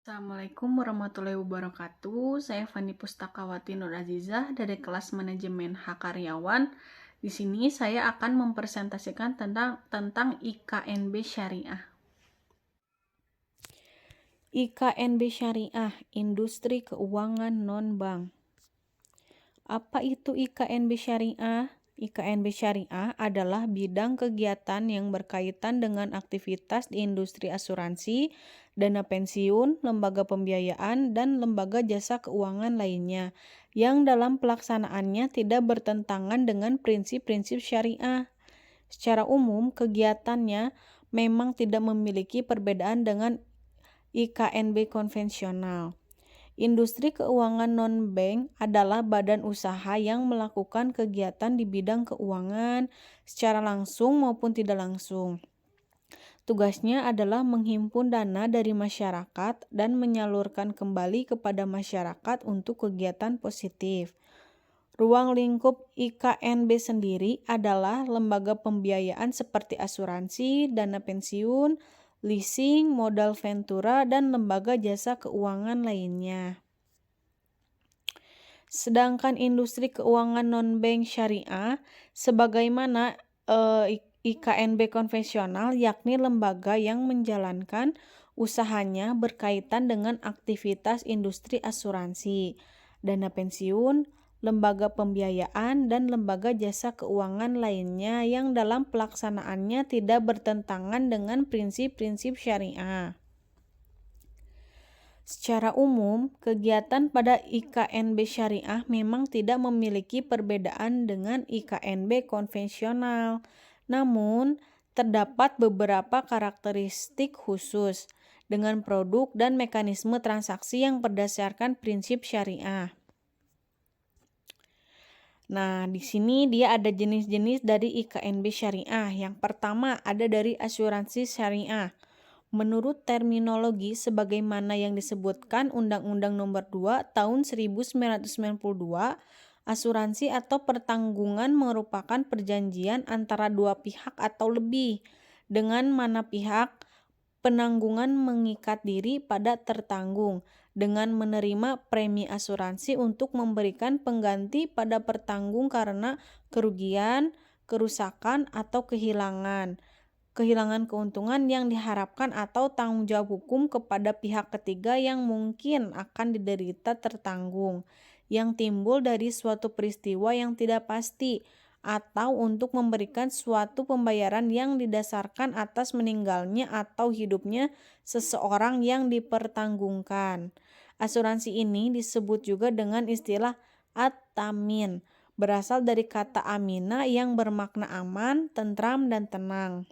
Assalamualaikum warahmatullahi wabarakatuh. Saya Fani Pustakawati Nur Azizah dari kelas Manajemen Hak Karyawan. Di sini saya akan mempresentasikan tentang IKNB Syariah. IKNB Syariah, Industri Keuangan Non-Bank. Apa itu IKNB Syariah? IKNB Syariah adalah bidang kegiatan yang berkaitan dengan aktivitas di industri asuransi, dana pensiun, lembaga pembiayaan, dan lembaga jasa keuangan lainnya, yang dalam pelaksanaannya tidak bertentangan dengan prinsip-prinsip syariah. Secara umum, kegiatannya memang tidak memiliki perbedaan dengan IKNB konvensional. Industri keuangan non-bank adalah badan usaha yang melakukan kegiatan di bidang keuangan secara langsung maupun tidak langsung. Tugasnya adalah menghimpun dana dari masyarakat dan menyalurkan kembali kepada masyarakat untuk kegiatan positif. Ruang lingkup IKNB sendiri adalah lembaga pembiayaan seperti asuransi, dana pensiun, leasing, modal ventura, dan lembaga jasa keuangan lainnya. Sedangkan industri keuangan non-bank syariah sebagaimana IKNB konvensional, yakni lembaga yang menjalankan usahanya berkaitan dengan aktivitas industri asuransi, dana pensiun, lembaga pembiayaan, dan lembaga jasa keuangan lainnya yang dalam pelaksanaannya tidak bertentangan dengan prinsip-prinsip syariah. Secara umum, kegiatan pada IKNB syariah memang tidak memiliki perbedaan dengan IKNB konvensional. Namun, terdapat beberapa karakteristik khusus dengan produk dan mekanisme transaksi yang berdasarkan prinsip syariah. Nah, di sini dia ada jenis-jenis dari IKNB syariah. Yang pertama ada dari asuransi syariah. Menurut terminologi sebagaimana yang disebutkan Undang-Undang Nomor 2 Tahun 1992, asuransi atau pertanggungan merupakan perjanjian antara dua pihak atau lebih, dengan mana pihak penanggungan mengikat diri pada tertanggung dengan menerima premi asuransi untuk memberikan pengganti pada pertanggung karena kerugian, kerusakan, atau kehilangan keuntungan yang diharapkan atau tanggung jawab hukum kepada pihak ketiga yang mungkin akan diderita tertanggung yang timbul dari suatu peristiwa yang tidak pasti atau untuk memberikan suatu pembayaran yang didasarkan atas meninggalnya atau hidupnya seseorang yang dipertanggungkan. Asuransi ini disebut juga dengan istilah at-tamin, berasal dari kata amina yang bermakna aman, tentram, dan tenang.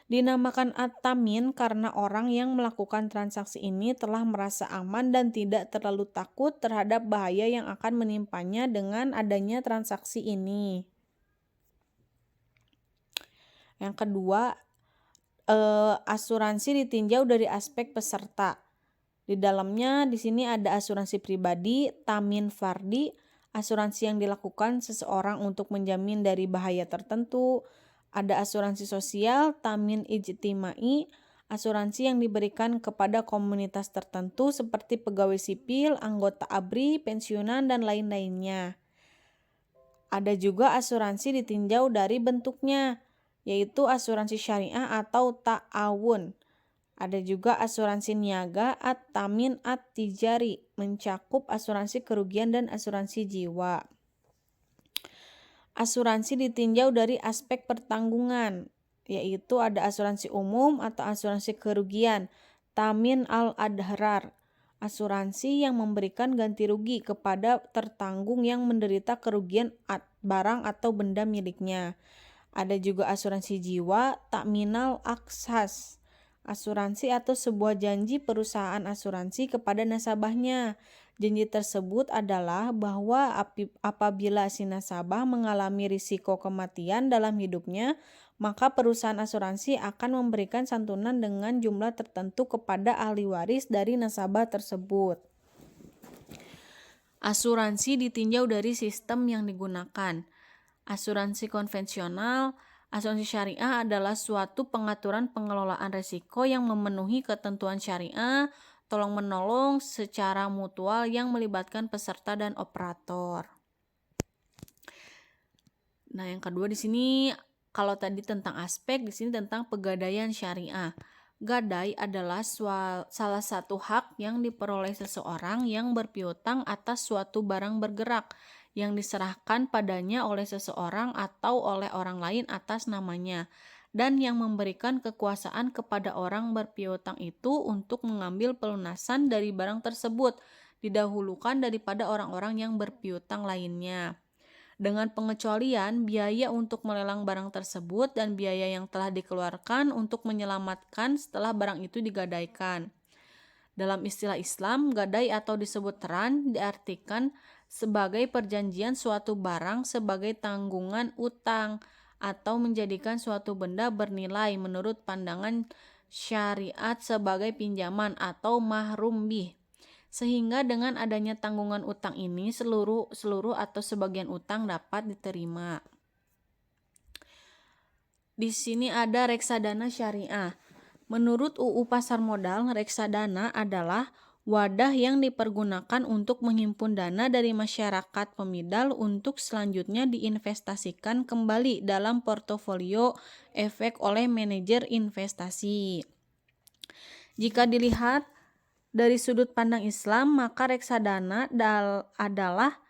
Dinamakan at-tamin karena orang yang melakukan transaksi ini telah merasa aman dan tidak terlalu takut terhadap bahaya yang akan menimpanya dengan adanya transaksi ini. Yang kedua, asuransi ditinjau dari aspek peserta. Di dalamnya di sini ada asuransi pribadi, tamin fardi, asuransi yang dilakukan seseorang untuk menjamin dari bahaya tertentu. Ada asuransi sosial, tamin ijtimai, asuransi yang diberikan kepada komunitas tertentu seperti pegawai sipil, anggota ABRI, pensiunan, dan lain-lainnya. Ada juga asuransi ditinjau dari bentuknya, yaitu asuransi syariah atau ta'awun. Ada juga asuransi niaga at-tamin at-tijari, mencakup asuransi kerugian dan asuransi jiwa. Asuransi ditinjau dari aspek pertanggungan, yaitu ada asuransi umum atau asuransi kerugian, tamin al-adhrar, asuransi yang memberikan ganti rugi kepada tertanggung yang menderita kerugian barang atau benda miliknya. Ada juga asuransi jiwa, takminal aksas, asuransi atau sebuah janji perusahaan asuransi kepada nasabahnya. Janji tersebut adalah bahwa apabila si nasabah mengalami risiko kematian dalam hidupnya, maka perusahaan asuransi akan memberikan santunan dengan jumlah tertentu kepada ahli waris dari nasabah tersebut. Asuransi ditinjau dari sistem yang digunakan. Asuransi konvensional, asuransi syariah adalah suatu pengaturan pengelolaan risiko yang memenuhi ketentuan syariah, tolong-menolong secara mutual yang melibatkan peserta dan operator. Nah, yang kedua di sini kalau tadi tentang aspek, di sini tentang pegadaian syariah. Gadai adalah salah satu hak yang diperoleh seseorang yang berpiutang atas suatu barang bergerak yang diserahkan padanya oleh seseorang atau oleh orang lain atas namanya, dan yang memberikan kekuasaan kepada orang berpiutang itu untuk mengambil pelunasan dari barang tersebut, didahulukan daripada orang-orang yang berpiutang lainnya. Dengan pengecualian biaya untuk melelang barang tersebut dan biaya yang telah dikeluarkan untuk menyelamatkan setelah barang itu digadaikan. Dalam istilah Islam, gadai atau disebut teran diartikan sebagai perjanjian suatu barang sebagai tanggungan utang atau menjadikan suatu benda bernilai menurut pandangan syariat sebagai pinjaman atau mahrum bih. Sehingga dengan adanya tanggungan utang ini seluruh atau sebagian utang dapat diterima. Di sini ada reksadana syariah. Menurut UU Pasar Modal, reksadana adalah wadah yang dipergunakan untuk menghimpun dana dari masyarakat pemidal untuk selanjutnya diinvestasikan kembali dalam portofolio efek oleh manajer investasi. Jika dilihat dari sudut pandang Islam, maka reksadana adalah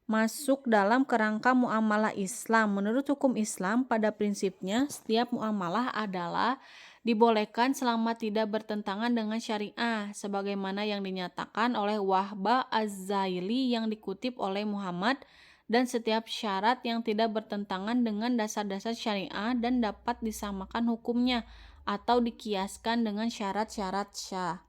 masuk dalam kerangka muamalah Islam. Menurut hukum Islam, pada prinsipnya setiap muamalah adalah dibolehkan selama tidak bertentangan dengan syariah, sebagaimana yang dinyatakan oleh Wahbah Az-Zaili yang dikutip oleh Muhammad, dan setiap syarat yang tidak bertentangan dengan dasar-dasar syariah dan dapat disamakan hukumnya atau dikiaskan dengan syarat-syarat syah.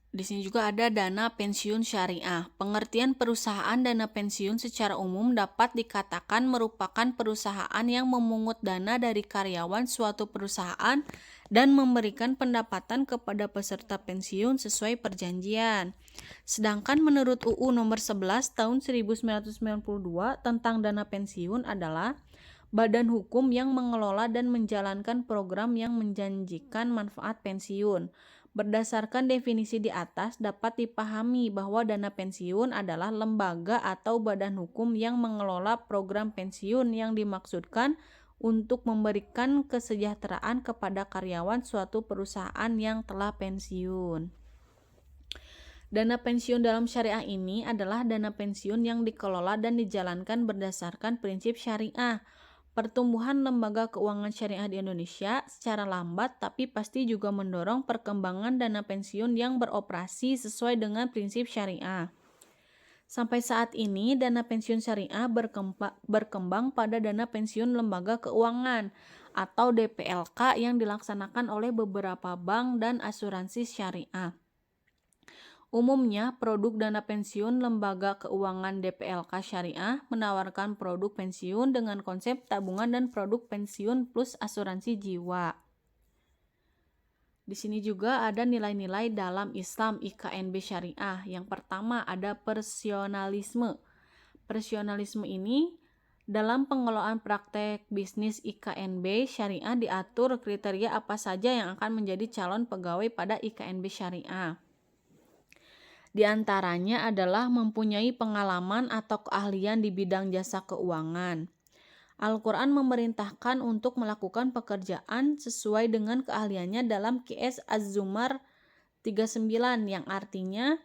Di sini juga ada dana pensiun syariah. Pengertian perusahaan dana pensiun secara umum dapat dikatakan merupakan perusahaan yang memungut dana dari karyawan suatu perusahaan dan memberikan pendapatan kepada peserta pensiun sesuai perjanjian. Sedangkan menurut UU nomor 11 tahun 1992 tentang dana pensiun adalah badan hukum yang mengelola dan menjalankan program yang menjanjikan manfaat pensiun. Berdasarkan definisi di atas, dapat dipahami bahwa dana pensiun adalah lembaga atau badan hukum yang mengelola program pensiun yang dimaksudkan untuk memberikan kesejahteraan kepada karyawan suatu perusahaan yang telah pensiun. Dana pensiun dalam syariah ini adalah dana pensiun yang dikelola dan dijalankan berdasarkan prinsip syariah. Pertumbuhan lembaga keuangan syariah di Indonesia secara lambat tapi pasti juga mendorong perkembangan dana pensiun yang beroperasi sesuai dengan prinsip syariah. Sampai saat ini, dana pensiun syariah berkembang pada dana pensiun lembaga keuangan atau DPLK yang dilaksanakan oleh beberapa bank dan asuransi syariah. Umumnya, produk dana pensiun lembaga keuangan DPLK syariah menawarkan produk pensiun dengan konsep tabungan dan produk pensiun plus asuransi jiwa. Di sini juga ada nilai-nilai dalam Islam IKNB syariah. Yang pertama ada persionalisme. Persionalisme ini dalam pengelolaan praktek bisnis IKNB syariah diatur kriteria apa saja yang akan menjadi calon pegawai pada IKNB syariah. Di antaranya adalah mempunyai pengalaman atau keahlian di bidang jasa keuangan. Al-Quran memerintahkan untuk melakukan pekerjaan sesuai dengan keahliannya dalam QS Az-Zumar 39 yang artinya,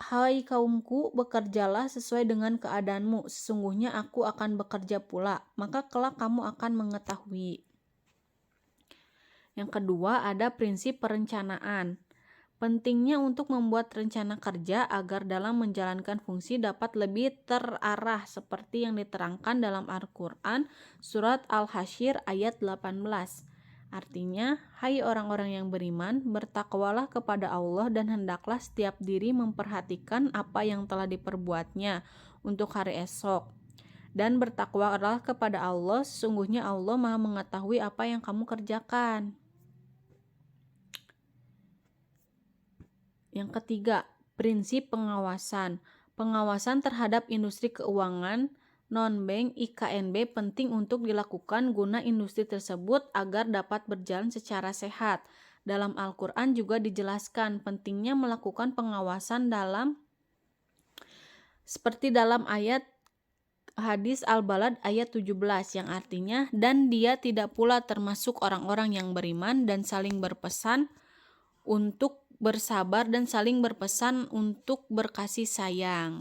hai kaumku, bekerjalah sesuai dengan keadaanmu, sesungguhnya aku akan bekerja pula, maka kelak kamu akan mengetahui. Yang kedua ada prinsip perencanaan. Pentingnya untuk membuat rencana kerja agar dalam menjalankan fungsi dapat lebih terarah seperti yang diterangkan dalam Al-Quran surat Al-Hasyr ayat 18. Artinya, hai orang-orang yang beriman, bertakwalah kepada Allah dan hendaklah setiap diri memperhatikan apa yang telah diperbuatnya untuk hari esok. Dan bertakwalah kepada Allah, sesungguhnya Allah Maha mengetahui apa yang kamu kerjakan. Yang ketiga, prinsip pengawasan. Pengawasan terhadap industri keuangan non-bank IKNB penting untuk dilakukan guna industri tersebut agar dapat berjalan secara sehat. Dalam Al-Quran juga dijelaskan pentingnya melakukan pengawasan seperti dalam ayat hadis Al-Balad ayat 17 yang artinya, dan dia tidak pula termasuk orang-orang yang beriman dan saling berpesan untuk bersabar dan saling berpesan untuk berkasih sayang.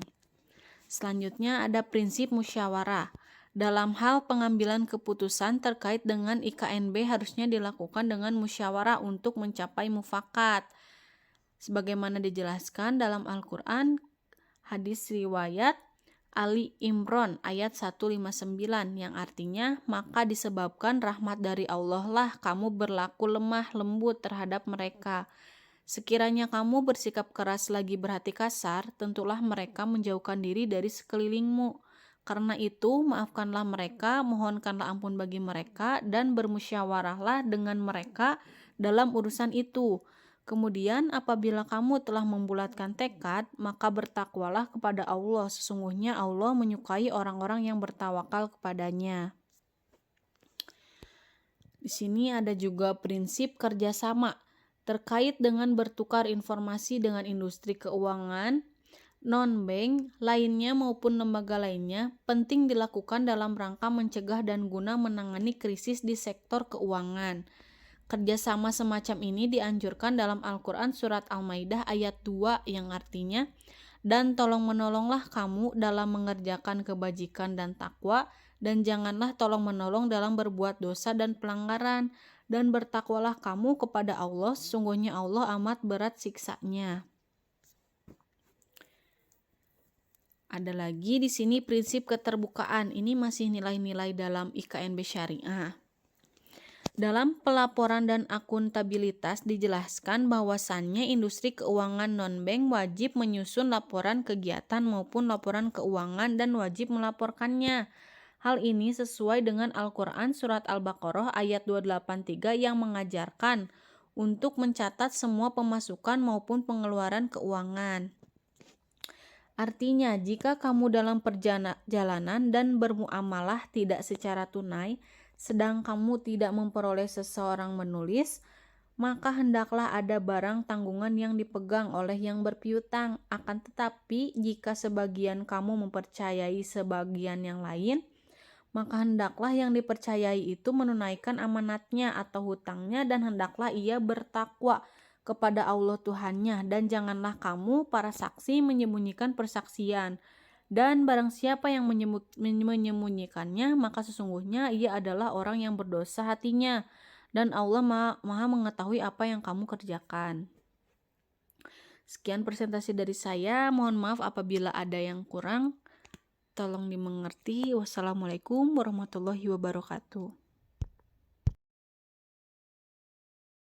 Selanjutnya ada prinsip musyawarah. Dalam hal pengambilan keputusan terkait dengan IKNB harusnya dilakukan dengan musyawarah untuk mencapai mufakat. Sebagaimana dijelaskan dalam Al-Quran, hadis riwayat Ali Imran ayat 159 yang artinya, maka disebabkan rahmat dari Allah lah kamu berlaku lemah lembut terhadap mereka. Sekiranya kamu bersikap keras lagi berhati kasar, tentulah mereka menjauhkan diri dari sekelilingmu. Karena itu, maafkanlah mereka, mohonkanlah ampun bagi mereka, dan bermusyawarahlah dengan mereka dalam urusan itu. Kemudian apabila kamu telah membulatkan tekad, maka bertakwalah kepada Allah. Sesungguhnya Allah menyukai orang-orang yang bertawakal kepadanya. Di sini ada juga prinsip kerjasama terkait dengan bertukar informasi dengan industri keuangan, non-bank lainnya maupun lembaga lainnya penting dilakukan dalam rangka mencegah dan guna menangani krisis di sektor keuangan. Kerjasama semacam ini dianjurkan dalam Al-Quran surat Al-Maidah ayat 2 yang artinya, dan tolong-menolonglah kamu dalam mengerjakan kebajikan dan takwa, dan janganlah tolong-menolong dalam berbuat dosa dan pelanggaran, dan bertakwalah kamu kepada Allah, sesungguhnya Allah amat berat siksanya. Ada lagi di sini prinsip keterbukaan, ini masih nilai-nilai dalam IKNB Syariah. Dalam pelaporan dan akuntabilitas dijelaskan bahwasannya industri keuangan non-bank wajib menyusun laporan kegiatan maupun laporan keuangan dan wajib melaporkannya. Hal ini sesuai dengan Al-Quran surat Al-Baqarah ayat 283 yang mengajarkan untuk mencatat semua pemasukan maupun pengeluaran keuangan. Artinya, jika kamu dalam perjalanan dan bermuamalah tidak secara tunai, sedang kamu tidak memperoleh seseorang menulis, maka hendaklah ada barang tanggungan yang dipegang oleh yang berpiutang. Akan tetapi, jika sebagian kamu mempercayai sebagian yang lain, maka hendaklah yang dipercayai itu menunaikan amanatnya atau hutangnya, dan hendaklah ia bertakwa kepada Allah Tuhannya, dan janganlah kamu para saksi menyembunyikan persaksian. Dan barang siapa yang menyembunyikannya, maka sesungguhnya ia adalah orang yang berdosa hatinya, dan Allah maha mengetahui apa yang kamu kerjakan. Sekian presentasi dari saya, mohon maaf apabila ada yang kurang, tolong dimengerti. Wassalamualaikum warahmatullahi wabarakatuh.